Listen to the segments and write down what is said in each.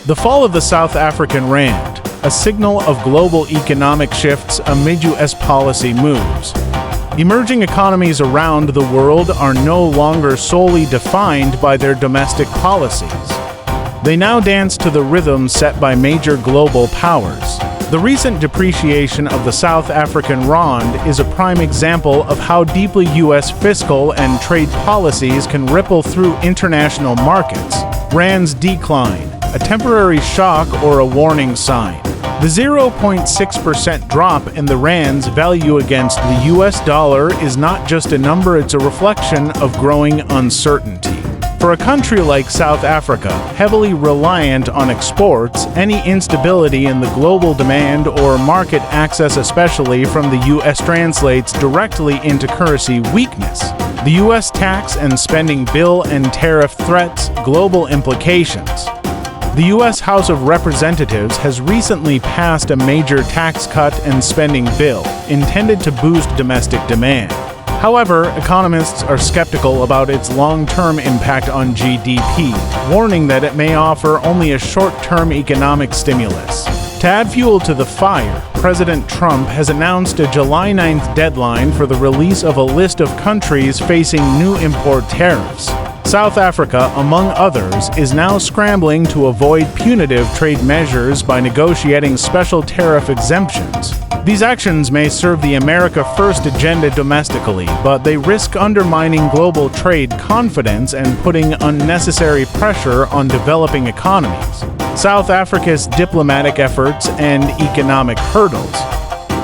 The fall of the South African rand, a signal of global economic shifts amid U.S. policy moves. Emerging economies around the world are no longer solely defined by their domestic policies. They now dance to the rhythm set by major global powers. The recent depreciation of the South African rand is a prime example of how deeply U.S. fiscal and trade policies can ripple through international markets. Rand's decline, a temporary shock or a warning sign. The 0.6% drop in the rand's value against the U.S. dollar is not just a number, it's a reflection of growing uncertainty. For a country like South Africa, heavily reliant on exports, any instability in the global demand or market access, especially from the U.S., translates directly into currency weakness. The U.S. tax and spending bill and tariff threats, global implications. The U.S. House of Representatives has recently passed a major tax cut and spending bill intended to boost domestic demand. However, economists are skeptical about its long-term impact on GDP, warning that it may offer only a short-term economic stimulus. To add fuel to the fire, President Trump has announced a July 9th deadline for the release of a list of countries facing new import tariffs. South Africa, among others, is now scrambling to avoid punitive trade measures by negotiating special tariff exemptions. These actions may serve the America First agenda domestically, but they risk undermining global trade confidence and putting unnecessary pressure on developing economies. South Africa's diplomatic efforts and economic hurdles.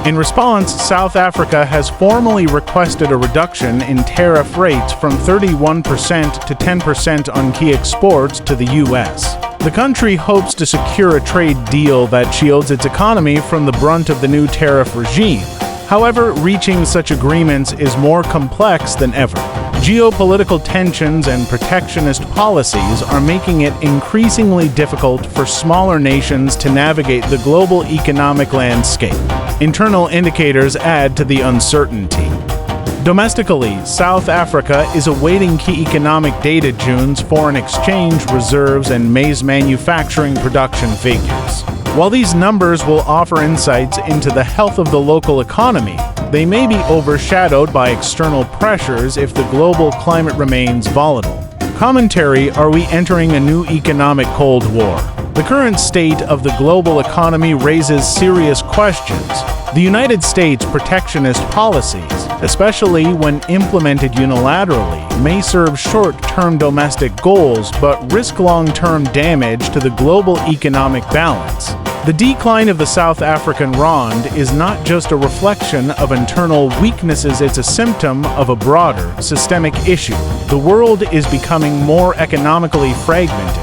In response, South Africa has formally requested a reduction in tariff rates from 31% to 10% on key exports to the U.S. The country hopes to secure a trade deal that shields its economy from the brunt of the new tariff regime. However, reaching such agreements is more complex than ever. Geopolitical tensions and protectionist policies are making it increasingly difficult for smaller nations to navigate the global economic landscape. Internal indicators add to the uncertainty. Domestically, South Africa is awaiting key economic data: June's foreign exchange reserves and May's manufacturing production figures. While these numbers will offer insights into the health of the local economy, they may be overshadowed by external pressures if the global climate remains volatile. Commentary: are we entering a new economic Cold War? The current state of the global economy raises serious questions. The United States' protectionist policies, especially when implemented unilaterally, may serve short-term domestic goals but risk long-term damage to the global economic balance. The decline of the South African rand is not just a reflection of internal weaknesses, it's a symptom of a broader, systemic issue. The world is becoming more economically fragmented,